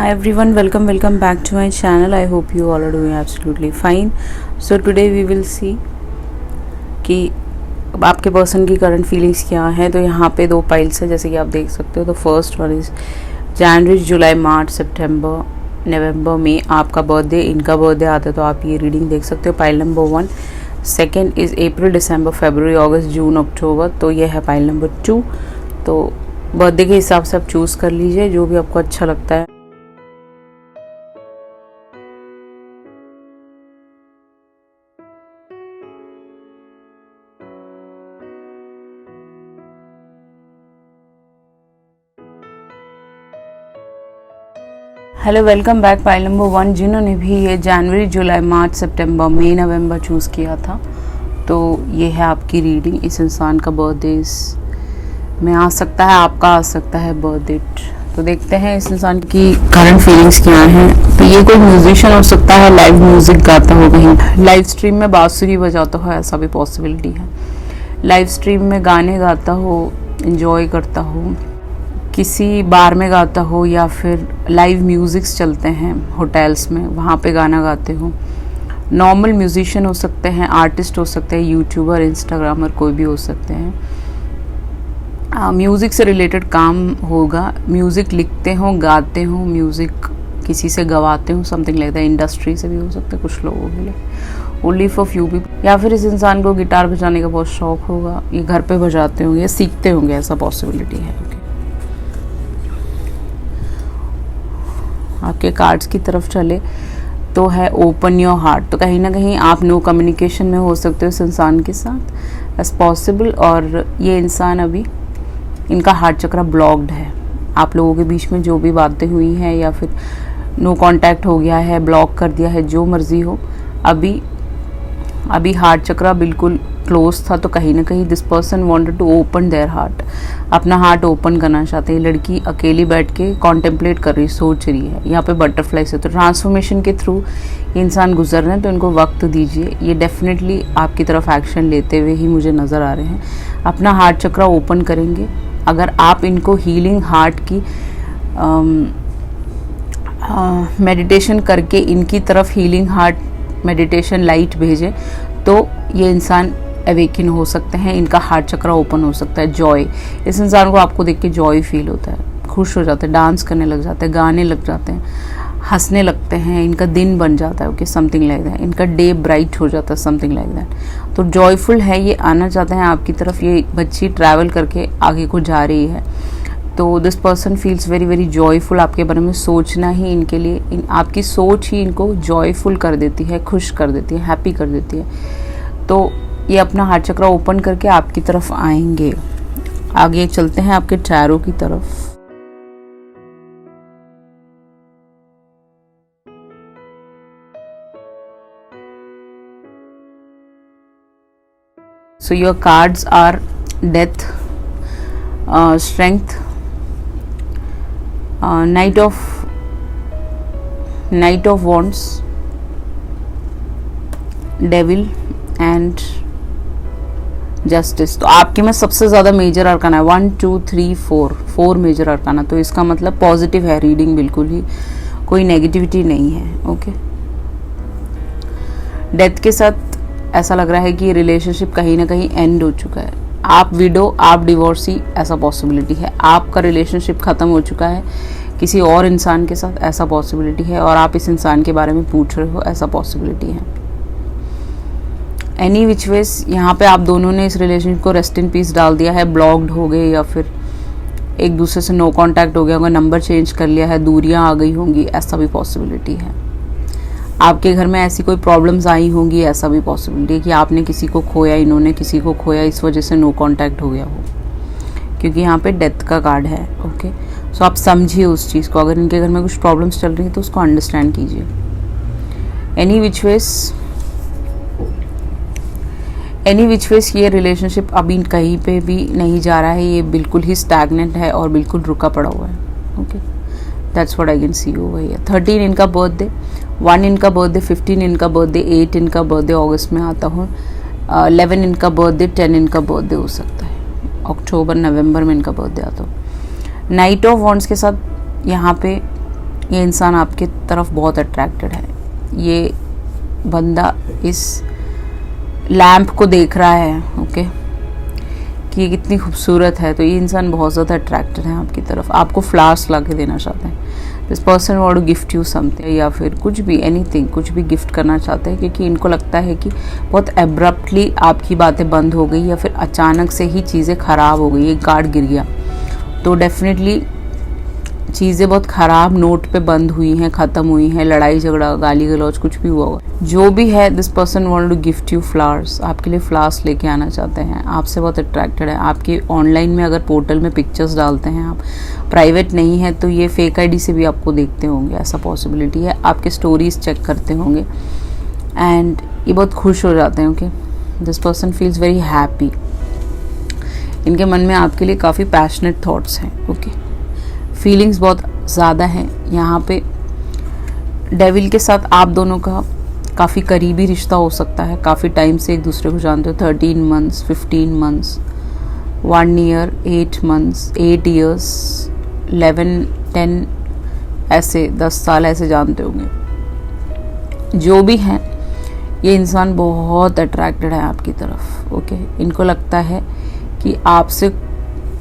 Hi everyone, welcome back to my channel. I hope you all are doing absolutely fine. So today we will see कि आपके person की current feelings क्या है। तो यहाँ पे दो पाइल्स है जैसे कि आप देख सकते हो। तो फर्स्ट वन इज जनवरी, जुलाई, मार्च, सितंबर, नवंबर में आपका बर्थडे, इनका बर्थडे आता है तो आप ये रीडिंग देख सकते हो। Pile number 1। Second is April, December, February, August, June, October. तो ये है पाइल नंबर 2। तो बर्थडे के हिसाब से आप चूज़ कर लीजिए जो भी आपको अच्छा लगता है। Hello, welcome back. Pile number 1 जिन्होंने भी ये जनवरी, जुलाई, मार्च, सितंबर, मई, नवंबर चूज़ किया था तो ये है आपकी रीडिंग। इस इंसान का बर्थडे में आ सकता है, आपका आ सकता है बर्थ डेट। तो देखते हैं इस इंसान की करंट फीलिंग्स क्या हैं। तो ये कोई म्यूजिशियन हो सकता है, लाइव म्यूजिक गाता हो, कहीं लाइव स्ट्रीम में बांसुरी बजाता हो, ऐसा भी पॉसिबिलिटी है। लाइव स्ट्रीम में गाने गाता हो, इंजॉय करता हो, किसी बार में गाता हो, या फिर लाइव म्यूज़िक्स चलते हैं होटल्स में, वहाँ पे गाना गाते हो। नॉर्मल म्यूजिशियन हो सकते हैं, आर्टिस्ट हो सकते हैं, यूट्यूबर, इंस्टाग्रामर, कोई भी हो सकते हैं। म्यूज़िक से रिलेटेड काम होगा। म्यूज़िक लिखते हो, गाते हो, म्यूज़िक किसी से गवाते हो, समथिंग लाइक दैट। इंडस्ट्री से भी हो सकता है कुछ लोगों के लिए, ओनली फॉर फ्यू पीपल। या फिर इस इंसान को गिटार बजाने का बहुत शौक होगा, ये घर पे बजाते होंगे, सीखते होंगे, ऐसा पॉसिबिलिटी है। आपके कार्ड्स की तरफ चले तो है ओपन योर हार्ट। तो कहीं ना कहीं आप नो कम्युनिकेशन में हो सकते हो इस इंसान के साथ एज पॉसिबल, और ये इंसान अभी, इनका हार्ट चक्रा ब्लॉक्ड है। आप लोगों के बीच में जो भी बातें हुई हैं या फिर नो कांटेक्ट हो गया है, ब्लॉक कर दिया है, जो मर्जी हो, अभी हार्ट चक्रा बिल्कुल क्लोज था। तो कहीं ना कहीं this person wanted to open their heart, अपना हार्ट ओपन करना चाहते हैं। लड़की अकेली बैठ के कॉन्टेम्पलेट कर रही, सोच रही है। यहाँ पे बटरफ्लाई से तो ट्रांसफॉर्मेशन के थ्रू ये इंसान गुजर रहे हैं, तो इनको वक्त दीजिए। ये डेफिनेटली आपकी तरफ एक्शन लेते हुए ही मुझे नज़र आ रहे हैं। अपना हार्ट चक्रा ओपन करेंगे। अगर आप इनको हीलिंग हार्ट की मेडिटेशन करके इनकी तरफ हीलिंग हार्ट मेडिटेशन लाइट भेजें तो ये इंसान अवेकिन हो सकते हैं, इनका हार्ट चक्रा ओपन हो सकता है। जॉय, इस इंसान को आपको देख के जॉय फील होता है, खुश हो जाते हैं, डांस करने लग जाते हैं, गाने लग जाते हैं, हंसने लगते हैं, इनका दिन बन जाता है। Okay, something like that. इनका डे ब्राइट हो जाता है, समथिंग लाइक दैट। तो जॉयफुल है, ये आना चाहते हैं आपकी तरफ। ये बच्ची ट्रैवल करके आगे को जा रही है। तो this person feels very very joyful. आपके बारे में सोचना ही इनके लिए, आपकी सोच ही इनको जॉयफुल कर देती है, खुश कर देती है, हैप्पी कर देती है। तो ये अपना हार्ट चक्रा ओपन करके आपकी तरफ आएंगे। आगे चलते हैं आपके टैरो की तरफ। So your cards are death, strength, knight of wands, devil and justice. तो आपके में सबसे ज़्यादा मेजर अरकाना है 1 2 3 4 मेजर अरकाना। तो इसका मतलब पॉजिटिव है रीडिंग, बिल्कुल ही कोई नेगेटिविटी नहीं है। ओके, डेथ के साथ ऐसा लग रहा है कि ये रिलेशनशिप कहीं ना कहीं एंड हो चुका है। आप विडो, आप डिवोर्सी, ऐसा पॉसिबिलिटी है। आपका रिलेशनशिप ख़त्म हो चुका है किसी और इंसान के साथ, ऐसा पॉसिबिलिटी है। और आप इस इंसान के बारे में पूछ रहे हो, ऐसा पॉसिबिलिटी है। एनी विच वेज यहाँ पे आप दोनों ने इस रिलेशनशिप को रेस्ट इन पीस डाल दिया है। ब्लॉक्ड हो गए या फिर एक दूसरे से नो कांटेक्ट हो गया होगा, नंबर चेंज कर लिया है, दूरियां आ गई होंगी, ऐसा भी पॉसिबिलिटी है। आपके घर में ऐसी कोई प्रॉब्लम्स आई होंगी, ऐसा भी पॉसिबिलिटी है कि आपने किसी को खोया, इन्होंने किसी को खोया, इस वजह से नो कांटेक्ट हो गया हो, क्योंकि यहाँ पे डेथ का कार्ड है। ओके, सो आप समझिए उस चीज़ को। अगर इनके घर में कुछ प्रॉब्लम्स चल रही है तो उसको अंडरस्टैंड कीजिए। एनी विच वेज ये रिलेशनशिप अभी कहीं पे भी नहीं जा रहा है, ये बिल्कुल ही स्टैग्नेंट है और बिल्कुल रुका पड़ा हुआ है। Okay, that's what I can see over here. 13 इनका बर्थडे, 1 इनका बर्थडे, 15 इनका बर्थडे, 8 इनका बर्थडे अगस्त में आता हो, 11 इनका बर्थडे, 10 इनका बर्थडे हो सकता है अक्टूबर नवंबर में इनका बर्थडे आता हो। नाइट ऑफ वॉन्ड्स के साथ यहाँ पे ये इंसान आपके तरफ बहुत अट्रैक्टेड है। ये बंदा इस लैम्प को देख रहा है, ओके, कि ये कितनी खूबसूरत है, तो ये इंसान बहुत ज़्यादा अट्रैक्टेड है आपकी तरफ। आपको फ्लावर्स ला के देना चाहते हैं। This person want to gift you something, या फिर कुछ भी, एनीथिंग, कुछ भी गिफ्ट करना चाहते हैं, क्योंकि इनको लगता है कि बहुत एब्रप्टली आपकी बातें बंद हो गई या फिर अचानक से ही चीज़ें ख़राब हो गई, एक गार्ड गिर गया, तो डेफिनेटली चीज़ें बहुत ख़राब नोट पे बंद हुई हैं, ख़त्म हुई हैं, लड़ाई झगड़ा, गाली गलौज, कुछ भी हुआ होगा। जो भी है, this person want to gift you flowers, आपके लिए फ्लावर्स लेके आना चाहते हैं, आपसे बहुत अट्रैक्टेड है। आपके ऑनलाइन में अगर पोर्टल में पिक्चर्स डालते हैं आप, प्राइवेट नहीं है तो ये फेक आईडी से भी आपको देखते होंगे, ऐसा पॉसिबिलिटी है। आपके स्टोरीज चेक करते होंगे एंड ये बहुत खुश हो जाते हैं, okay. This person feels very happy. इनके मन में आपके लिए काफ़ी पैशनेट थॉट्स हैं, ओके। फीलिंग्स बहुत ज़्यादा हैं यहाँ पे। डेविल के साथ आप दोनों का काफ़ी करीबी रिश्ता हो सकता है, काफ़ी टाइम से एक दूसरे को जानते हो, 13 months, 15 months, 1 year, 8 months, 8 years, 11, 10, ऐसे 10 साल ऐसे जानते होंगे। जो भी हैं, ये इंसान बहुत अट्रैक्टेड है आपकी तरफ, ओके। इनको लगता है कि आपसे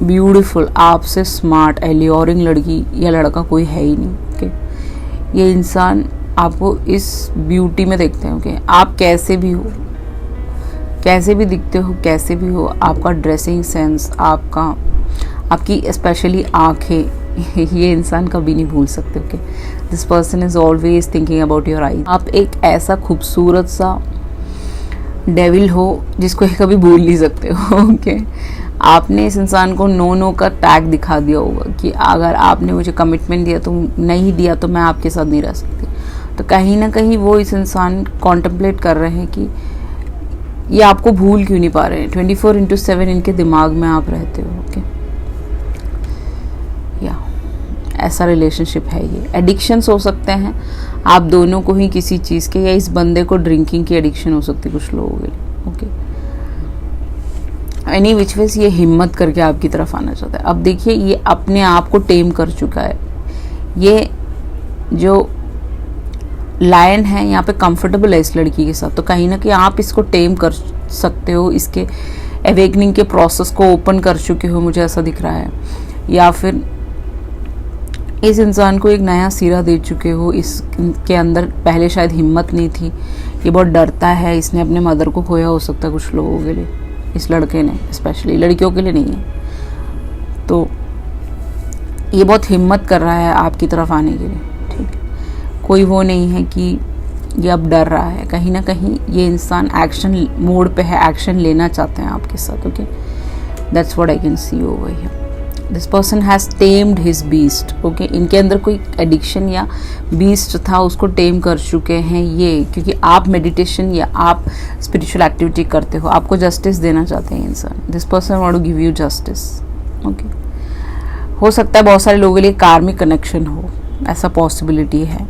ब्यूटीफुल, आपसे स्मार्ट, एल्योरिंग लड़की या लड़का कोई है ही नहीं, ओके। ये इंसान आपको इस ब्यूटी में देखते हैं, ओके। आप कैसे भी हो, कैसे भी दिखते हो, कैसे भी हो, आपका ड्रेसिंग सेंस, आपकी स्पेशली आँखें, ये इंसान कभी नहीं भूल सकते, okay. This person is always thinking about your eye. आप एक ऐसा खूबसूरत सा डेविल हो जिसको कभी भूल नहीं सकते हो, ओके। आपने इस इंसान को नो का टैग दिखा दिया होगा कि अगर आपने मुझे कमिटमेंट दिया तो नहीं दिया तो मैं आपके साथ नहीं रह सकती। तो कहीं ना कहीं वो इस इंसान कॉन्टेम्पलेट कर रहे हैं कि ये आपको भूल क्यों नहीं पा रहे हैं। 24/7 इनके दिमाग में आप रहते हो, ओके। या ऐसा रिलेशनशिप है ये। एडिक्शंस हो सकते हैं आप दोनों को ही किसी चीज़ के, या इस बंदे को ड्रिंकिंग की एडिक्शन हो सकती है कुछ लोगों के लिए, ओके। एनी विच वेज ये हिम्मत करके आपकी तरफ आना चाहता है। अब देखिए, ये अपने आप को टेम कर चुका है। ये जो लायन है यहाँ पे कंफर्टेबल है इस लड़की के साथ, तो कहीं ना कहीं आप इसको टेम कर सकते हो, इसके अवेकनिंग के प्रोसेस को ओपन कर चुके हो, मुझे ऐसा दिख रहा है। या फिर इस इंसान को एक नया सिरा दे चुके हो। इसके अंदर पहले शायद हिम्मत नहीं थी, ये बहुत डरता है, इसने अपने मदर को खोया हो सकता है कुछ लोगों के लिए, इस लड़के ने, स्पेशली लड़कियों के लिए नहीं है। तो ये बहुत हिम्मत कर रहा है आपकी तरफ आने के लिए, ठीक है। कोई वो नहीं है कि ये अब डर रहा है, कहीं ना कहीं ये इंसान एक्शन मोड पे है, एक्शन लेना चाहते हैं आपके साथ, okay. That's what I can see over here. This person has tamed his beast, okay. इनके अंदर कोई एडिक्शन या बीस्ट था, उसको टेम कर चुके हैं ये, क्योंकि आप मेडिटेशन या आप स्पिरिचुअल एक्टिविटी करते हो, आपको जस्टिस देना चाहते हैं इंसान। This person want to give you justice, okay. हो सकता है बहुत सारे लोगों के लिए कार्मिक कनेक्शन हो, ऐसा पॉसिबिलिटी है,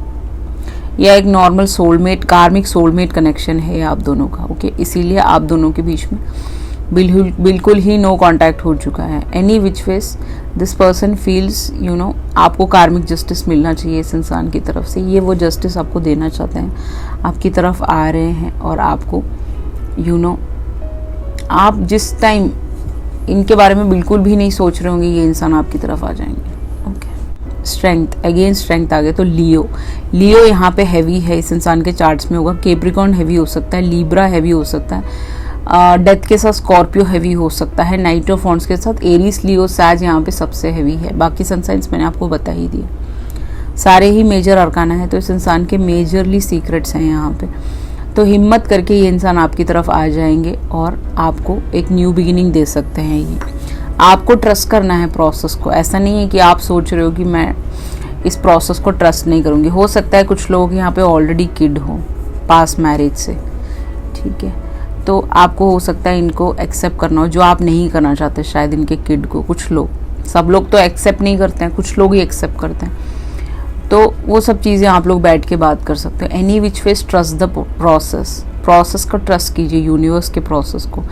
या एक नॉर्मल सोलमेट, कार्मिक सोलमेट कनेक्शन है आप दोनों का, ओके। इसीलिए आप दोनों के बीच में बिल्कुल ही नो कांटेक्ट हो चुका है। Any which ways this person feels आपको कार्मिक जस्टिस मिलना चाहिए इस इंसान की तरफ से। ये वो जस्टिस आपको देना चाहते हैं, आपकी तरफ आ रहे हैं, और आपको आप जिस टाइम इनके बारे में बिल्कुल भी नहीं सोच रहे होंगे, ये इंसान आपकी तरफ आ जाएंगे, ओके। स्ट्रेंथ, अगेन स्ट्रेंथ आ गए, तो लियो यहाँ पे हैवी है इस इंसान के चार्ट्स में होगा। कैप्रिकॉर्न हैवी हो सकता है, लीब्रा हैवी हो सकता है, डेथ के साथ स्कॉर्पियो हैवी हो सकता है, नाइट ऑफ वॉन्ड्स के साथ एरीज, लियो, सैज यहाँ पे सबसे हैवी है। बाकी सन साइंस मैंने आपको बता ही दिए, सारे ही मेजर अरकाना है, तो इस इंसान के मेजरली सीक्रेट्स हैं यहाँ पे। तो हिम्मत करके ये इंसान आपकी तरफ आ जाएंगे और आपको एक न्यू बिगिनिंग दे सकते हैं। ये आपको ट्रस्ट करना है प्रोसेस को। ऐसा नहीं है कि आप सोच रहे हो कि मैं इस प्रोसेस को ट्रस्ट नहीं करूँगी। हो सकता है कुछ लोग यहाँ पे ऑलरेडी किड हो पास मैरिज से, ठीक है, तो आपको हो सकता है इनको एक्सेप्ट करना हो, जो आप नहीं करना चाहते शायद इनके किड को। कुछ लोग, सब लोग तो एक्सेप्ट नहीं करते हैं, कुछ लोग ही एक्सेप्ट करते हैं। तो वो सब चीज़ें आप लोग बैठ के बात कर सकते हो। Any which veg trust the process को ट्रस्ट कीजिए, यूनिवर्स के प्रोसेस को,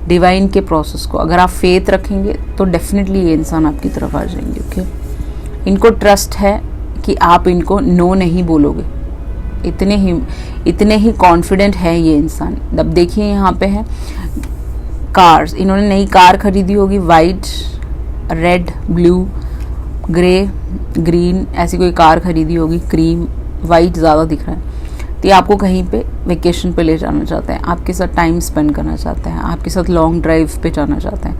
डिवाइन के प्रोसेस को। अगर आप फेथ रखेंगे तो डेफिनेटली ये इंसान आपकी तरफ आ जाएंगे, ओके। इनको ट्रस्ट है कि आप इनको नो नहीं बोलोगे। इतने ही कॉन्फिडेंट है ये इंसान। अब देखिए यहाँ पे है कार्स, इन्होंने नई कार खरीदी होगी, white, red, blue, grey, green, ऐसी कोई कार खरीदी होगी, क्रीम, वाइट ज़्यादा दिख रहा है। तो ये आपको कहीं पे वेकेशन पे ले जाना चाहते हैं, आपके साथ टाइम स्पेंड करना चाहते हैं, आपके साथ लॉन्ग ड्राइव पे जाना चाहते हैं,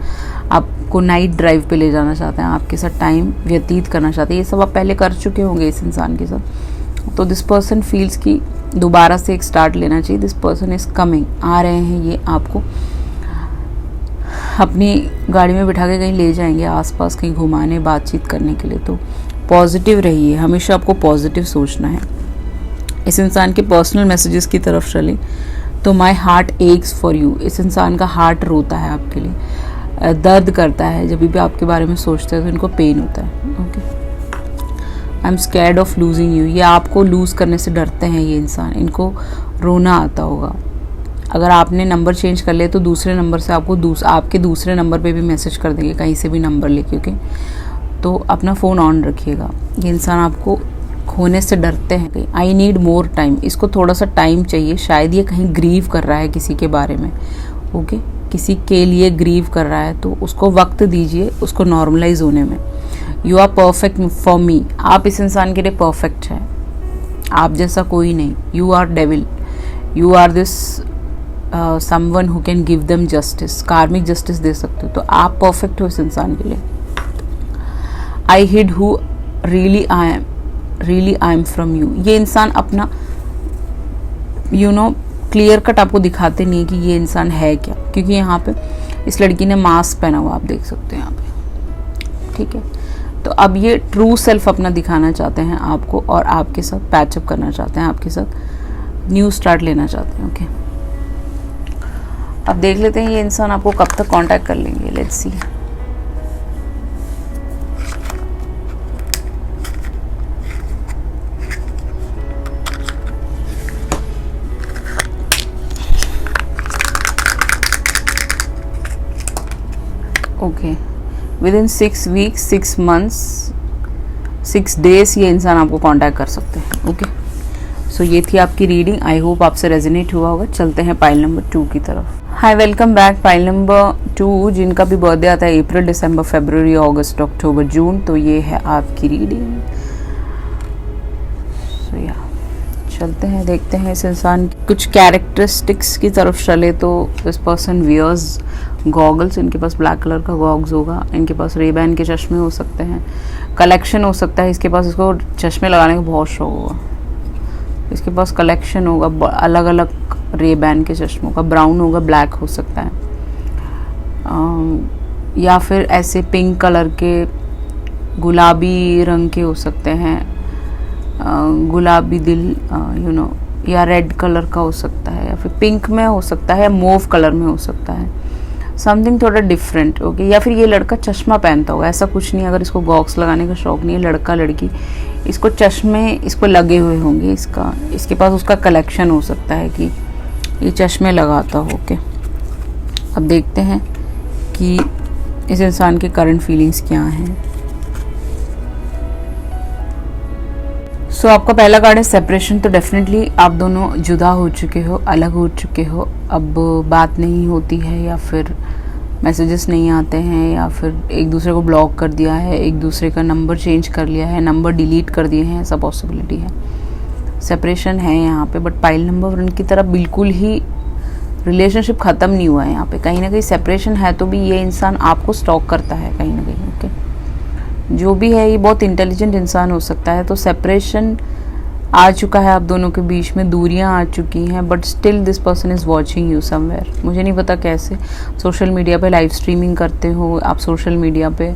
आपको नाइट ड्राइव पे ले जाना चाहते हैं, आपके साथ टाइम व्यतीत करना चाहते हैं। ये सब आप पहले कर चुके होंगे इस इंसान के साथ। तो दिस पर्सन फील्स कि दोबारा से एक स्टार्ट लेना चाहिए। दिस पर्सन इज़ कमिंग, आ रहे हैं, ये आपको अपनी गाड़ी में बिठा के कहीं ले जाएंगे, आसपास कहीं घुमाने, बातचीत करने के लिए। तो पॉजिटिव रहिए, हमेशा आपको पॉजिटिव सोचना है। इस इंसान के पर्सनल मैसेजेस की तरफ चले तो my heart x for you, इस इंसान का हार्ट रोता है आपके लिए, दर्द करता है। जब भी आपके बारे में सोचते हैं तो इनको पेन होता है। Okay, I am scared of losing you, ये आपको लूज़ करने से डरते हैं ये इंसान, इनको रोना आता होगा। अगर आपने नंबर चेंज कर लिया तो दूसरे नंबर से आपको आपके दूसरे नंबर पे भी मैसेज कर देंगे, कहीं से भी नंबर लेके। ओके, तो अपना फ़ोन ऑन रखिएगा। ये इंसान आपको खोने से डरते हैं। आई नीड मोर टाइम, इसको थोड़ा सा टाइम चाहिए। शायद ये कहीं ग्रीव कर रहा है किसी के बारे में। ओके, किसी के लिए ग्रीव कर रहा है तो उसको वक्त दीजिए उसको नॉर्मलाइज होने में। You are perfect for me, आप इस इंसान के लिए परफेक्ट हैं, आप जैसा कोई नहीं। You are devil, you are this someone who can give them justice, karmic justice दे सकते हो। तो आप परफेक्ट हो इस इंसान के लिए। I hid who really I am from you, ये इंसान अपना क्लियर कट आपको दिखाते नहीं कि ये इंसान है क्या, क्योंकि यहाँ पे इस लड़की ने मास्क पहना हुआ, आप देख सकते हैं यहाँ पे। ठीक है, तो अब ये ट्रू सेल्फ अपना दिखाना चाहते हैं आपको, और आपके साथ पैचअप करना चाहते हैं, आपके साथ न्यू स्टार्ट लेना चाहते हैं। ओके, अब देख लेते हैं ये इंसान आपको कब तक कांटेक्ट कर लेंगे। Let's see. Okay, with in 6 weeks, 6 months, 6 days ये इंसान आपको कांटेक्ट कर सकते हैं। ओके, सो ये थी आपकी रीडिंग। आई होप आपसे रेजोनेट हुआ होगा। चलते हैं पाइल नंबर 2 की तरफ। हाय, वेलकम बैक। पाइल नंबर 2 जिनका भी बर्थडे आता है अप्रैल, दिसंबर, फरवरी, अगस्त, अक्टूबर, जून, तो ये है आपकी रीडिंग। सो या चलते हैं, देखते हैं इस इंसान की कुछ कैरेक्टरिस्टिक्स की तरफ चले तो दिस पर्सन वियर्स गॉगल्स, इनके पास ब्लैक कलर का गॉगल्स होगा, इनके पास रेबैन के चश्मे हो सकते हैं, कलेक्शन हो सकता है इसके पास, इसको चश्मे लगाने का बहुत शौक होगा, इसके पास कलेक्शन होगा अलग अलग रेबैन के चश्मों का, ब्राउन होगा, ब्लैक हो सकता है, या फिर ऐसे पिंक कलर के, गुलाबी रंग के हो सकते हैं, गुलाबी दिल या रेड कलर का हो सकता है, या फिर पिंक में हो सकता है, या मोव कलर में हो सकता है, समथिंग थोड़ा डिफरेंट। ओके, या फिर ये लड़का चश्मा पहनता होगा, ऐसा कुछ नहीं, अगर इसको गॉक्स लगाने का शौक नहीं है, लड़का लड़की इसको चश्मे इसको लगे हुए होंगे, इसके पास उसका कलेक्शन हो सकता है कि ये चश्मे लगाता हो। ओके, अब देखते हैं कि इस इंसान के करंट फीलिंग्स क्या हैं। सो आपका पहला कार्ड है सेपरेशन। तो डेफिनेटली आप दोनों जुदा हो चुके हो, अलग हो चुके हो, अब बात नहीं होती है, या फिर मैसेजेस नहीं आते हैं, या फिर एक दूसरे को ब्लॉक कर दिया है, एक दूसरे का नंबर चेंज कर लिया है, नंबर डिलीट कर दिए हैं, ऐसा पॉसिबिलिटी है। सेपरेशन है यहाँ पे, बट पाइल नंबर 1 की तरफ बिल्कुल ही रिलेशनशिप ख़त्म नहीं हुआ है। यहाँ पे कहीं ना कहीं सेपरेशन है तो भी ये इंसान आपको स्टॉक करता है कहीं ना कहीं। ओके, जो भी है ये बहुत इंटेलिजेंट इंसान हो सकता है। तो सेपरेशन आ चुका है आप दोनों के बीच में, दूरियां आ चुकी हैं, but still this person is watching you somewhere. मुझे नहीं पता कैसे, सोशल मीडिया पे लाइव स्ट्रीमिंग करते हो आप, सोशल मीडिया पे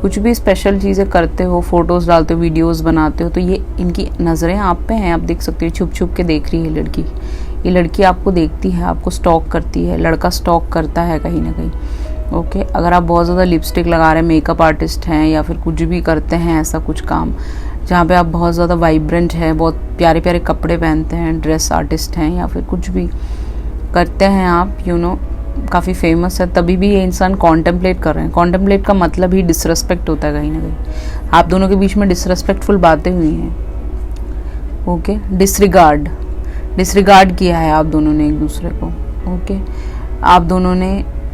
कुछ भी स्पेशल चीज़ें करते हो, फोटोज़ डालते हो, वीडियोज़ बनाते हो, तो ये इनकी नज़रें आप पे हैं, आप देख सकते हो, छुप छुप के देख रही है लड़की। ये लड़की आपको देखती है, आपको स्टॉक करती है, लड़का स्टॉक करता है कहीं ना कहीं। ओके, अगर आप बहुत ज़्यादा लिपस्टिक लगा रहे हैं, मेकअप आर्टिस्ट हैं, या फिर कुछ भी करते हैं ऐसा कुछ काम जहाँ पे आप बहुत ज़्यादा वाइब्रेंट है, बहुत प्यारे प्यारे कपड़े पहनते हैं, ड्रेस आर्टिस्ट हैं, या फिर कुछ भी करते हैं आप काफ़ी फेमस है, तभी भी ये इंसान कॉन्टेम्पलेट कर रहे हैं। कॉन्टेम्पलेट का मतलब ही डिसरेस्पेक्ट होता है कहीं ना कहीं। आप दोनों के बीच में डिसरेस्पेक्टफुल बातें हुई हैं, ओके। डिसरिगार्ड किया है आप दोनों ने एक दूसरे को, ओके। आप दोनों ने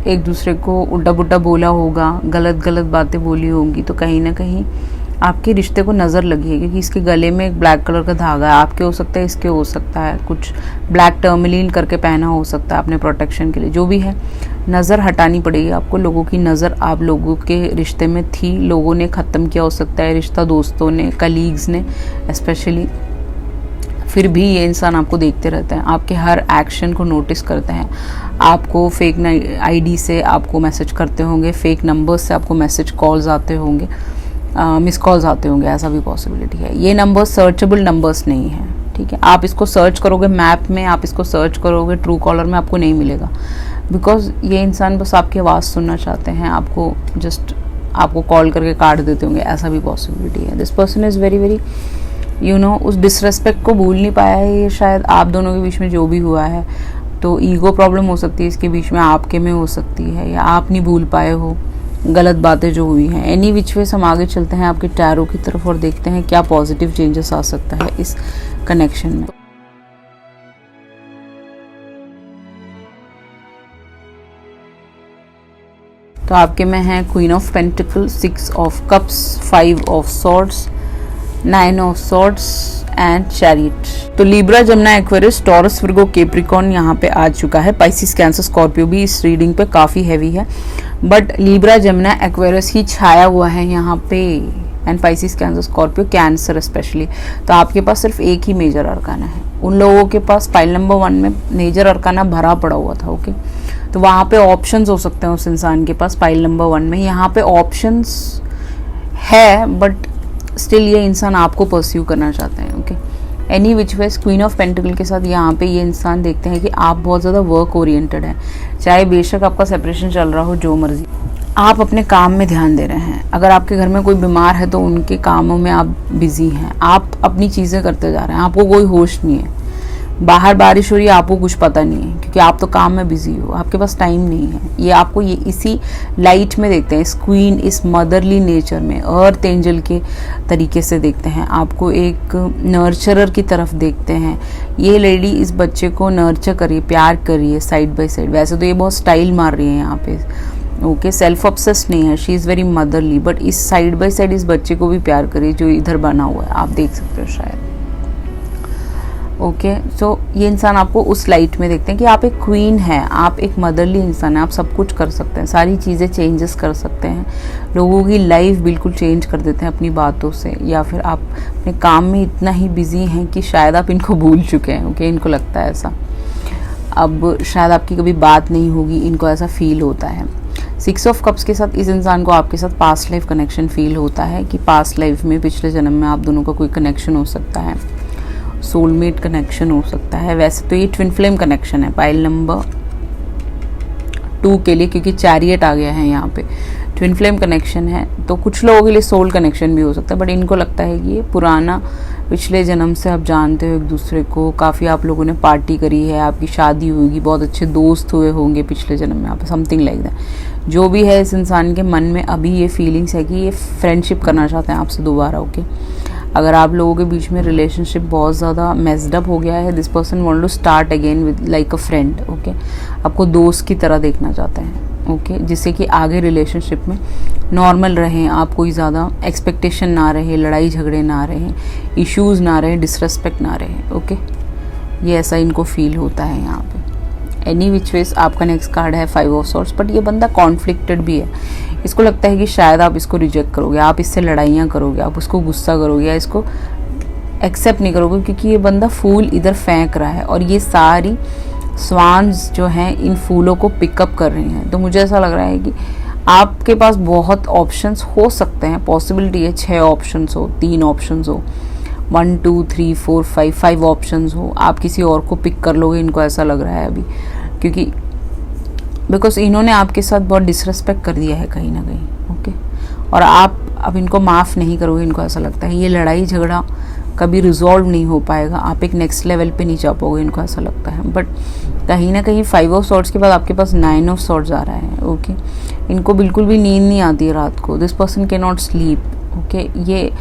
एक दूसरे को उल्टा पुल्टा बोला होगा, गलत बातें बोली होंगी, तो कहीं ना कहीं आपके रिश्ते को नज़र लगी है, क्योंकि इसके गले में एक ब्लैक कलर का धागा है। आपके हो सकता है, इसके हो सकता है, कुछ ब्लैक टर्मलिन करके पहना हो सकता है अपने प्रोटेक्शन के लिए। जो भी है, नज़र हटानी पड़ेगी आपको। लोगों की नज़र आप लोगों के रिश्ते में थी, लोगों ने ख़त्म किया हो सकता है रिश्ता, दोस्तों ने, कलीग्स ने स्पेशली। फिर भी ये इंसान आपको देखते रहते हैं, आपके हर एक्शन को नोटिस करते हैं। आपको फेक आईडी से आपको मैसेज करते होंगे, फेक नंबर्स से आपको मैसेज कॉल्स आते होंगे, मिस कॉल्स आते होंगे, ऐसा भी पॉसिबिलिटी है। ये नंबर्स सर्चेबल नंबर्स नहीं है, ठीक है। आप इसको सर्च करोगे मैप में, आप इसको सर्च करोगे ट्रू कॉलर में, आपको नहीं मिलेगा, बिकॉज ये इंसान बस आपकी आवाज़ सुनना चाहते हैं। आपको जस्ट आपको कॉल करके काट देते होंगे, ऐसा भी पॉसिबिलिटी है। This person is very very उस डिसरेस्पेक्ट को भूल नहीं पाया है ये, शायद आप दोनों के बीच में जो भी हुआ है। तो ईगो प्रॉब्लम हो सकती है इसके बीच में, आपके में हो सकती है, या आप नहीं भूल पाए हो गलत बातें जो हुई हैं। एनी विच वेज हम आगे चलते हैं आपके टैरो की तरफ और देखते हैं क्या पॉजिटिव चेंजेस आ सकता है इस कनेक्शन में। तो आपके में है queen of pentacle, 6 of cups, 5 of swords, 9 of swords and chariot. तो Libra, Gemini, Aquarius, Taurus, Virgo, Capricorn यहाँ पे आ चुका है। पाइसिस, कैंसर, स्कॉर्पियो भी इस रीडिंग पे काफ़ी हैवी है, बट लिब्रा, जमुना, एक्वेरियस ही छाया हुआ है यहाँ पे, and Pisces, cancer, Scorpio, cancer specially. तो आपके पास सिर्फ एक ही मेजर अरकाना है। उन लोगों के पास पाइल नंबर 1 में मेजर अरकाना भरा पड़ा हुआ था, ओके। तो वहाँ पे ऑप्शंस हो सकते हैं उस इंसान के पास पाइल नंबर 1 में। यहाँ पे ऑप्शंस है, बट स्टिल ये इंसान आपको परस्यू करना चाहते हैं, okay. Any which veg queen of pentacle के साथ यहाँ पे ये इंसान देखते हैं कि आप बहुत ज़्यादा वर्क ओरिएंटेड हैं। चाहे बेशक आपका सेपरेशन चल रहा हो, जो मर्जी, आप अपने काम में ध्यान दे रहे हैं। अगर आपके घर में कोई बीमार है तो उनके कामों में आप बिजी हैं, आप अपनी चीज़ें करते जा रहे हैं, आपको कोई होश नहीं है। बाहर बारिश हो रही है, आपको कुछ पता नहीं है, क्योंकि आप तो काम में बिजी हो, आपके पास टाइम नहीं है। ये आपको ये इसी लाइट में देखते हैं, इस क्वीन, इस मदरली नेचर में, अर्थ एंजल के तरीके से देखते हैं आपको, एक नर्चरर की तरफ देखते हैं। ये लेडी इस बच्चे को नर्चर करिए, प्यार करिए साइड बाय साइड। वैसे तो ये बहुत स्टाइल मार रही है यहाँ पे, ओके, सेल्फ ऑब्सेस्ड नहीं है, she is very motherly, but इस साइड बाय साइड इस बच्चे को भी प्यार करिए जो इधर बना हुआ है, आप देख सकते हो शायद, ओके। सो ये इंसान आपको उस लाइट में देखते हैं कि आप एक क्वीन हैं, आप एक मदरली इंसान हैं, आप सब कुछ कर सकते हैं, सारी चीज़ें चेंजेस कर सकते हैं, लोगों की लाइफ बिल्कुल चेंज कर देते हैं अपनी बातों से, या फिर आप अपने काम में इतना ही बिजी हैं कि शायद आप इनको भूल चुके हैं, ओके। इनको लगता है ऐसा, अब शायद आपकी कभी बात नहीं होगी, इनको ऐसा फील होता है। 6 ऑफ कप्स के साथ इस इंसान को आपके साथ पास्ट लाइफ कनेक्शन फील होता है कि पास्ट लाइफ में, पिछले जन्म में आप दोनों का कोई कनेक्शन हो सकता है, सोलमेट कनेक्शन हो सकता है। वैसे तो ये ट्विन फ्लेम कनेक्शन है पाइल नंबर 2 के लिए, क्योंकि चैरियट आ गया है यहाँ पे, ट्विन फ्लेम कनेक्शन है। तो कुछ लोगों के लिए सोल कनेक्शन भी हो सकता है, बट इनको लगता है कि ये पुराना, पिछले जन्म से आप जानते हो एक दूसरे को, काफ़ी आप लोगों ने पार्टी करी है, आपकी शादी होगी, बहुत अच्छे दोस्त हुए होंगे पिछले जन्म में, आप समथिंग लाइक दैट। जो भी है, इस इंसान के मन में अभी ये फीलिंग्स है कि ये फ्रेंडशिप करना चाहते हैं आपसे दोबारा, ओके। अगर आप लोगों के बीच में रिलेशनशिप बहुत ज़्यादा मेस्ड अप हो गया है, this person want to start again with like a friend, okay. आपको दोस्त की तरह देखना चाहते हैं, ओके, जिससे कि आगे रिलेशनशिप में नॉर्मल रहें, आप कोई ज़्यादा एक्सपेक्टेशन ना रहे, लड़ाई झगड़े ना रहें, इश्यूज़ ना रहे, डिसरेस्पेक्ट ना रहे, ओके। ये ऐसा इनको फील होता है यहाँ पे। एनी विच वेज आपका नेक्स्ट कार्ड है 5 ऑफ सॉर्ड्स, बट ये बंदा कॉन्फ्लिक्टेड भी है। इसको लगता है कि शायद आप इसको रिजेक्ट करोगे, आप इससे लड़ाइयाँ करोगे, आप उसको गुस्सा करोगे, या इसको एक्सेप्ट नहीं करोगे, क्योंकि ये बंदा फूल इधर फेंक रहा है और ये सारी स्वान्स जो हैं इन फूलों को पिकअप कर रही हैं। तो मुझे ऐसा लग रहा है कि आपके पास बहुत ऑप्शंस हो सकते हैं, पॉसिबिलिटी है 6 ऑप्शंस हो, 3 ऑप्शंस हो, 1 2 3 4 5 ऑप्शंस हो, आप किसी और को पिक कर लोगे, इनको ऐसा लग रहा है अभी, क्योंकि बिकॉज इन्होंने आपके साथ बहुत डिसरेस्पेक्ट कर दिया है कहीं ना कहीं, ओके। और आप अब इनको माफ़ नहीं करोगे, इनको ऐसा लगता है। ये लड़ाई झगड़ा कभी रिजॉल्व नहीं हो पाएगा, आप एक नेक्स्ट लेवल पे नहीं जा पाओगे, इनको ऐसा लगता है। बट कहीं ना कहीं 5 ऑफ सॉर्ड्स के बाद आपके पास 9 ऑफ सॉर्ड्स आ रहा है। ओके, इनको बिल्कुल भी नींद नहीं आती है रात को। This person can not sleep. Okay, ये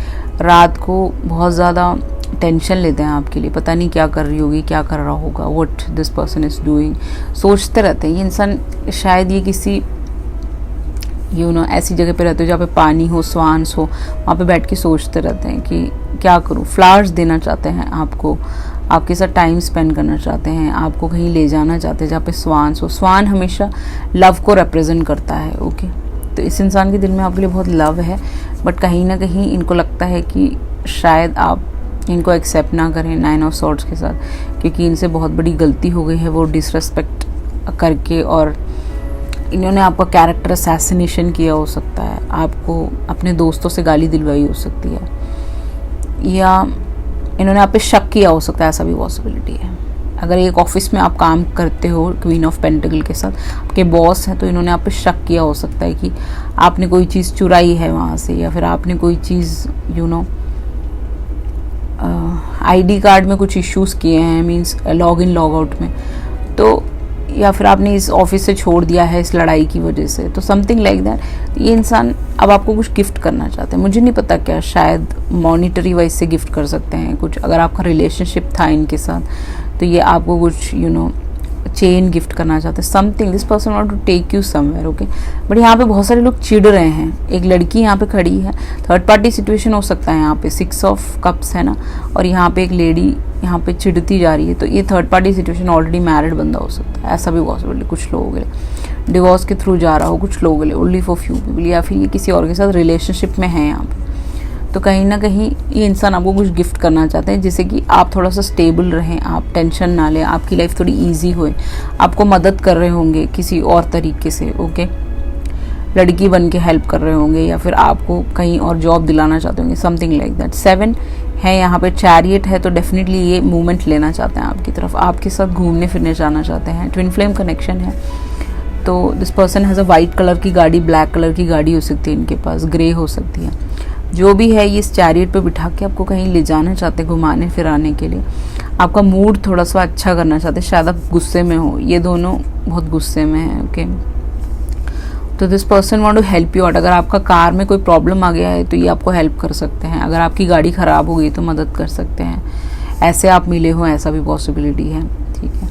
रात को बहुत ज़्यादा टेंशन लेते हैं आपके लिए, पता नहीं क्या कर रही होगी, क्या कर रहा होगा, what this person is doing, सोचते रहते हैं। ये इंसान शायद ये किसी ऐसी जगह पे रहते हो जहाँ पे पानी हो, स्वांस हो, वहाँ पे बैठ के सोचते रहते हैं कि क्या करूँ। फ्लावर्स देना चाहते हैं आपको, आपके साथ टाइम स्पेंड करना चाहते हैं, आपको कहीं ले जाना चाहते हैं जहाँ पे स्वांस हो। स्वान हमेशा लव को रिप्रेजेंट करता है। ओके, तो इस इंसान के दिल में आपके लिए बहुत लव है, बट कहीं ना कहीं इनको लगता है कि शायद आप इनको एक्सेप्ट ना करें 9 ऑफ सॉर्ड्स के साथ, क्योंकि इनसे बहुत बड़ी गलती हो गई है वो डिसरेस्पेक्ट करके, और इन्होंने आपका कैरेक्टर असैसिनेशन किया हो सकता है, आपको अपने दोस्तों से गाली दिलवाई हो सकती है, या इन्होंने आप पे शक किया हो सकता है, ऐसा भी पॉसिबिलिटी है। अगर एक ऑफिस में आप काम करते हो क्वीन ऑफ पेंटिकल के साथ, आपके बॉस हैं, तो इन्होंने आप पे शक किया हो सकता है कि आपने कोई चीज़ चुराई है वहाँ से, या फिर आपने कोई चीज़ आईडी कार्ड में कुछ इश्यूज़ किए हैं, means log in log out में, तो या फिर आपने इस ऑफिस से छोड़ दिया है इस लड़ाई की वजह से, तो समथिंग लाइक दैट। ये इंसान अब आपको कुछ गिफ्ट करना चाहते हैं, मुझे नहीं पता क्या, शायद मॉनिटरी वाइज से गिफ्ट कर सकते हैं कुछ। अगर आपका रिलेशनशिप था इनके साथ तो ये आपको कुछ चेन गिफ्ट करना चाहते हैं, something. This person want to take you somewhere. Okay, but यहाँ पे बहुत सारे लोग चिढ़ रहे हैं। एक लड़की यहाँ पे खड़ी है, थर्ड पार्टी सिचुएशन हो सकता है यहाँ पे, 6 ऑफ कप्स है ना, और यहाँ पे एक लेडी यहाँ पे चिढ़ती जा रही है, तो ये third party situation already married बंदा हो सकता है, ऐसा भी पॉसिबिलिटी कुछ लोगों के लिए, डिवोर्स के थ्रू जा रहा हो कुछ लोगों के लिए, ओनली फॉर फ्यू पीपल, या फिर ये किसी और के साथ रिलेशनशिप में है यहाँ पे। तो कहीं ना कहीं ये इंसान आपको कुछ गिफ्ट करना चाहते हैं जिससे कि आप थोड़ा सा स्टेबल रहें, आप टेंशन ना लें, आपकी लाइफ थोड़ी इजी होए, आपको मदद कर रहे होंगे किसी और तरीके से। ओके, लड़की बन के हेल्प कर रहे होंगे, या फिर आपको कहीं और जॉब दिलाना चाहते होंगे, समथिंग लाइक दैट। 7 है यहाँ पे, चैरियट है, तो डेफिनेटली ये मूवमेंट लेना चाहते हैं आपकी तरफ, आपके साथ घूमने फिरने जाना चाहते हैं। ट्विन फ्लेम कनेक्शन है, तो this person has a white colour की गाड़ी, ब्लैक कलर की गाड़ी हो सकती है इनके पास, ग्रे हो सकती है, जो भी है। ये इस चैरियट पे बिठा के आपको कहीं ले जाना चाहते हैं घुमाने फिराने के लिए, आपका मूड थोड़ा सा अच्छा करना चाहते हैं। शायद आप गुस्से में हो, ये दोनों बहुत गुस्से में हैं। ओके, तो this person want to help you out. अगर आपका कार में कोई प्रॉब्लम आ गया है तो ये आपको हेल्प कर सकते हैं, अगर आपकी गाड़ी ख़राब हो गई तो मदद कर सकते हैं, ऐसे आप मिले हो, ऐसा भी पॉसिबिलिटी है। ठीक है,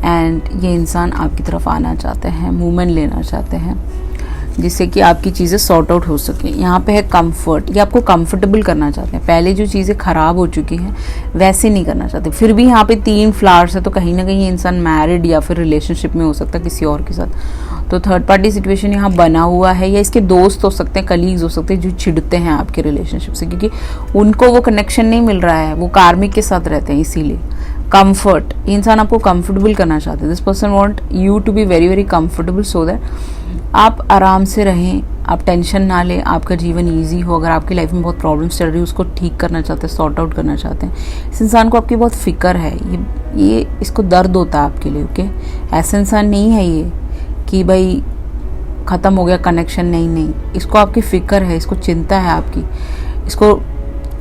एंड ये इंसान आपकी तरफ आना चाहते हैं, मूवमेंट लेना चाहते हैं, जिससे कि आपकी चीज़ें सॉर्ट आउट हो सके। यहाँ पे है कंफर्ट, ये आपको कंफर्टेबल करना चाहते हैं, पहले जो चीज़ें ख़राब हो चुकी हैं वैसे नहीं करना चाहते। फिर भी यहाँ पे 3 फ्लावर्स है, तो कहीं ना कहीं ये इंसान मैरिड या फिर रिलेशनशिप में हो सकता है किसी और के साथ, तो थर्ड पार्टी सिचुएशन यहाँ बना हुआ है, या इसके दोस्त हो सकते हैं, कलीग्स हो सकते हैं जो चिढ़ते हैं आपके रिलेशनशिप से, क्योंकि उनको वो कनेक्शन नहीं मिल रहा है, वो कार्मिक के साथ रहते हैं, इसीलिए। कंफर्ट, इंसान आपको कंफर्टेबल करना चाहते हैं। This person want you to be very very comfortable, so that आप आराम से रहें, आप टेंशन ना लें, आपका जीवन इजी हो। अगर आपकी लाइफ में बहुत प्रॉब्लम्स चल रही है उसको ठीक करना चाहते हैं, सॉर्ट आउट करना चाहते हैं। इस इंसान को आपकी बहुत फिक्र है, ये इसको दर्द होता है आपके लिए। ओके, ऐसा इंसान नहीं है ये कि भाई ख़त्म हो गया कनेक्शन, नहीं, इसको आपकी फ़िक्र है, इसको चिंता है आपकी, इसको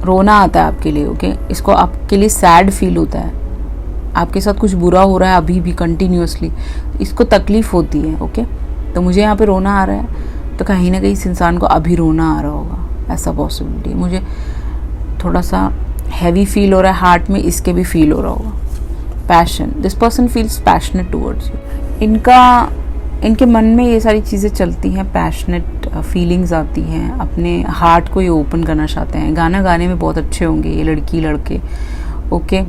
रोना आता है आपके लिए। ओके, इसको आपके लिए सैड फील होता है, आपके साथ कुछ बुरा हो रहा है अभी भी कंटिन्यूसली, इसको तकलीफ़ होती है। ओके, तो मुझे यहाँ पे रोना आ रहा है, तो कहीं ना कहीं इस इंसान को अभी रोना आ रहा होगा, ऐसा पॉसिबिलिटी। मुझे थोड़ा सा हैवी फील हो रहा है हार्ट में, इसके भी फील हो रहा होगा। Passion, this person feels passionate towards you. इनके मन में ये सारी चीज़ें चलती हैं, पैशनेट फीलिंग्स आती हैं, अपने हार्ट को ये ओपन करना चाहते हैं। गाना गाने में बहुत अच्छे होंगे ये लड़की लड़के। ओके,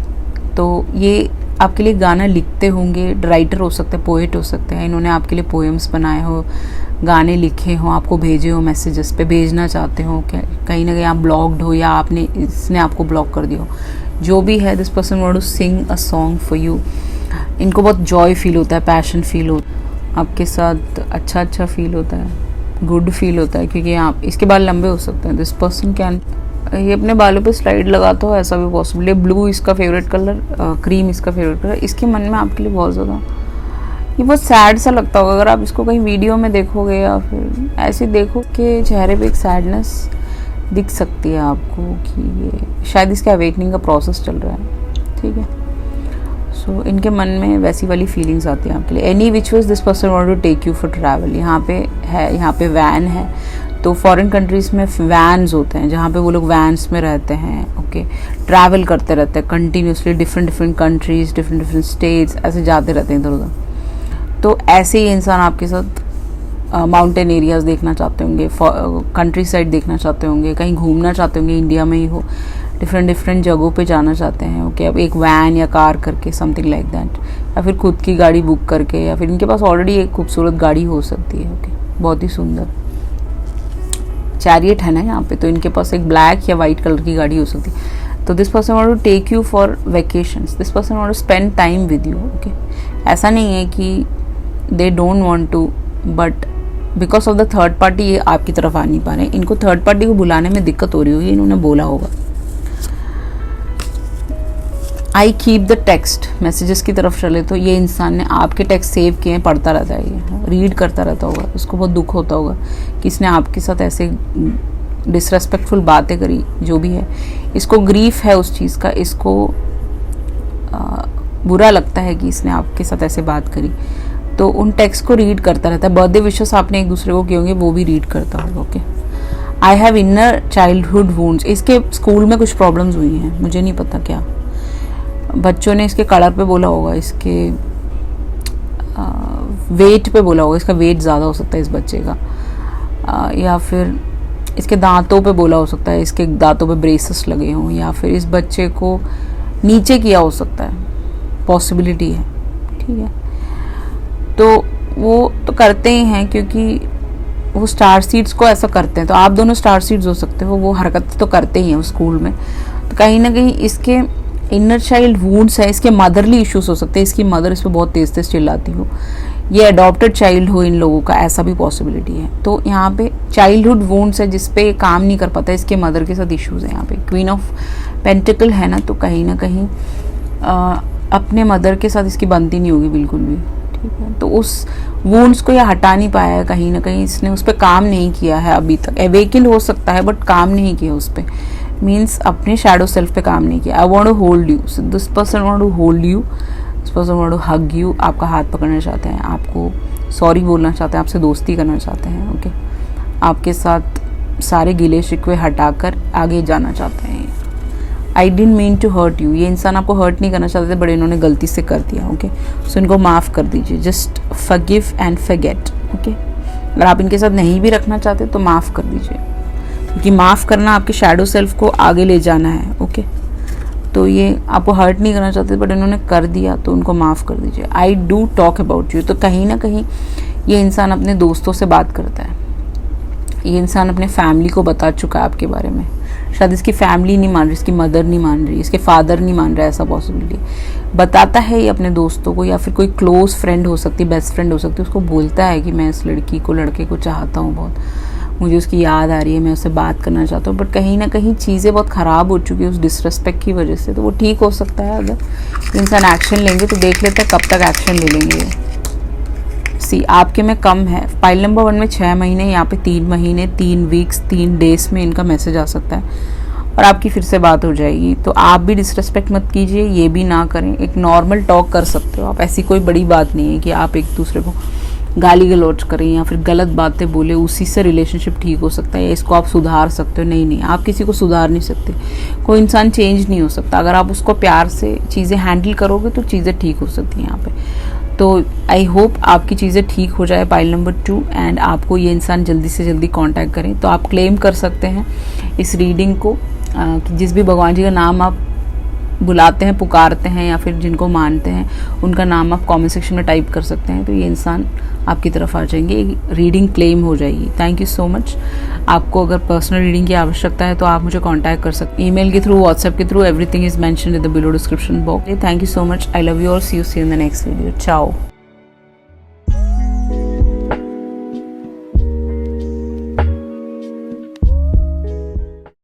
तो ये आपके लिए गाना लिखते होंगे, राइटर हो सकते हैं, पोएट हो सकते हैं, इन्होंने आपके लिए पोएम्स बनाए हो, गाने लिखे हो, आपको भेजे हो, मैसेजेस पे भेजना चाहते हो, कहीं ना कहीं आप ब्लॉक्ड हो, या इसने आपको ब्लॉक कर दिया हो, जो भी है। This person want to sing a song for you. इनको बहुत जॉय फील होता है, पैशन फील होता है, आपके साथ अच्छा फील होता है, गुड फील होता है, क्योंकि आप इसके बाल लंबे हो सकते हैं। दिस पर्सन कैन, ये अपने बालों पे स्लाइड लगाता हो, ऐसा भी पॉसिबल है। ब्लू इसका फेवरेट कलर, क्रीम इसका फेवरेट कलर। इसके मन में आपके लिए बहुत ज़्यादा ये बहुत सैड सा लगता होगा अगर आप इसको कहीं वीडियो में देखोगे, या फिर ऐसे देखो कि चेहरे पे एक सैडनेस दिख सकती है आपको कि ये शायद इसके अवेकनिंग का प्रोसेस चल रहा है, ठीक है। सो इनके मन में वैसी वाली फीलिंग्स आती हैं आपके लिए। Any which ways this person want to take you for travel. यहाँ पे है, यहाँ पे वैन है, तो फॉरेन कंट्रीज़ में वैन्स होते हैं जहाँ पे वो लोग वैन्स में रहते हैं, ओके। ट्रैवल करते रहते हैं continuously, different countries, different states, ऐसे जाते रहते हैं इधर उधर। तो ऐसे ही इंसान आपके साथ माउंटेन एरियाज़ देखना चाहते होंगे, कंट्री साइड देखना चाहते होंगे, कहीं घूमना चाहते होंगे, इंडिया में ही हो, डिफरेंट जगहों पे जाना चाहते हैं, ओके। अब एक वैन या कार करके, समथिंग लाइक दैट, या फिर खुद की गाड़ी बुक करके, या फिर इनके पास ऑलरेडी एक खूबसूरत गाड़ी हो सकती है, ओके, बहुत ही सुंदर। चैरियट है ना यहाँ पे, तो इनके पास एक ब्लैक या वाइट कलर की गाड़ी हो सकती है। तो this person want to take you for vacations, this person want to spend time with you, okay. ऐसा नहीं है कि they don't want to, but because of the third party ये आपकी तरफ आ नहीं पा रहे हैं। इनको थर्ड पार्टी को बुलाने में दिक्कत हो रही होगी, इन्होंने बोला होगा। I keep the text, messages की तरफ चले तो ये इंसान ने आपके टेक्स्ट सेव किए हैं, पढ़ता रहता है, ये रीड करता रहता होगा, उसको बहुत दुख होता होगा कि इसने आपके साथ ऐसे डिसरेस्पेक्टफुल बातें करी, जो भी है। इसको ग्रीफ है उस चीज़ का, इसको बुरा लगता है कि इसने आपके साथ ऐसे बात करी, तो उन टेक्स्ट को रीड करता रहता है। बर्थडे विशेस आपने एक दूसरे को किए होंगे, वो भी रीड करता होगा, okay. I have inner childhood wounds, इसके स्कूल में कुछ प्रॉब्लम्स हुई हैं, मुझे नहीं पता क्या। बच्चों ने इसके कलर पे बोला होगा, इसके वेट पे बोला होगा, इसका वेट ज़्यादा हो सकता है इस बच्चे का, या फिर इसके दांतों पे बोला हो सकता है, इसके दांतों पे ब्रेसेस लगे हों, या फिर इस बच्चे को नीचे किया हो सकता है, पॉसिबिलिटी है, ठीक है। तो वो तो करते ही हैं, क्योंकि वो स्टार सीड्स को ऐसा करते हैं, तो आप दोनों स्टार सीड्स हो सकते हो, वो हरकत तो करते ही हैं उस स्कूल में। तो कहीं ना कहीं इसके इनर चाइल्ड वूंड्स है, इसके मदरली इश्यूज हो सकते हैं, इसकी मदर इस पर बहुत तेज चिल्लाती हो, ये अडॉप्टेड चाइल्ड हो इन लोगों का, ऐसा भी पॉसिबिलिटी है। तो यहाँ पे चाइल्डहुड वूंड्स है जिसपे काम नहीं कर पाता, इसके मदर के साथ इश्यूज है। यहाँ पे क्वीन ऑफ पेंटिकल है ना, तो कहीं ना कहीं अपने मदर के साथ इसकी बनती नहीं होगी बिल्कुल भी, ठीक है। तो उस वूंड्स को ये हटा नहीं पाया है, कहीं ना कहीं इसने उस पर काम नहीं किया है अभी तक। अवेकन हो सकता है बट काम नहीं किया उस पर, मीन्स अपने शैडो सेल्फ पे काम नहीं किया। I want to hold you, so this person want to hold you, this person want to hug you, आपका हाथ पकड़ना चाहते हैं, आपको सॉरी बोलना चाहते हैं, आपसे दोस्ती करना चाहते हैं, ओके। आपके साथ सारे गिले शिकवे हटाकर आगे जाना चाहते हैं। I didn't mean to hurt you, ये इंसान आपको हर्ट नहीं करना चाहते थे, बट इन्होंने गलती से कर दिया, ओके। सो इनको माफ़ कर दीजिए, just forgive and forget, okay. अगर आप इनके साथ नहीं भी रखना चाहते तो माफ़ कर दीजिए, क्योंकि माफ़ करना आपके शैडो सेल्फ को आगे ले जाना है, ओके। तो ये आपको हर्ट नहीं करना चाहते बट इन्होंने कर दिया, तो उनको माफ़ कर दीजिए। I do talk about you, तो कहीं ना कहीं ये इंसान अपने दोस्तों से बात करता है, ये इंसान अपने फैमिली को बता चुका है आपके बारे में। शायद इसकी फैमिली नहीं मान रही, इसकी मदर नहीं मान रही, इसके फादर नहीं मान रहा, ऐसा पॉसिबिलिटी बताता है ये अपने दोस्तों को, या फिर कोई क्लोज फ्रेंड हो सकती है, बेस्ट फ्रेंड हो सकती है, उसको बोलता है कि मैं इस लड़के को चाहता हूँ बहुत, मुझे उसकी याद आ रही है, मैं उससे बात करना चाहता हूँ, बट कहीं ना कहीं चीज़ें बहुत ख़राब हो चुकी है उस डिसरेस्पेक्ट की वजह से। तो वो ठीक हो सकता है अगर इंसान एक्शन लेंगे, तो देख लेते हैं कब तक एक्शन ले लेंगे ये। सी आपके में कम है, फाइल नंबर 1 में 6 महीने, यहाँ पे 3 महीने 3 वीक्स 3 डेज में इनका मैसेज आ सकता है और आपकी फिर से बात हो जाएगी। तो आप भी डिसरेस्पेक्ट मत कीजिए, ये भी ना करें, एक नॉर्मल टॉक कर सकते हो आप, ऐसी कोई बड़ी बात नहीं है कि आप एक दूसरे को गाली गलौज करें या फिर गलत बातें बोले, उसी से रिलेशनशिप ठीक हो सकता है या इसको आप सुधार सकते हो। नहीं, आप किसी को सुधार नहीं सकते, कोई इंसान चेंज नहीं हो सकता। अगर आप उसको प्यार से चीज़ें हैंडल करोगे तो चीज़ें ठीक हो सकती हैं यहाँ पे। तो आई होप आपकी चीज़ें ठीक हो जाए पाइल नंबर 2 एंड आपको ये इंसान जल्दी से जल्दी कांटेक्ट करें। तो आप क्लेम कर सकते हैं इस रीडिंग को, कि जिस भी भगवान जी का नाम आप बुलाते हैं, पुकारते हैं या फिर जिनको मानते हैं, उनका नाम आप कमेंट सेक्शन में टाइप कर सकते हैं, तो ये इंसान आपकी तरफ आ जाएंगे, रीडिंग क्लेम हो जाएगी। Thank you so much. आपको अगर पर्सनल रीडिंग की आवश्यकता है तो आप मुझे कांटेक्ट कर सकते हैं, ईमेल के थ्रू, व्हाट्सएप के through, everything is mentioned in the below description box. Thank you so much, I love you और see you in the next video. चाओ।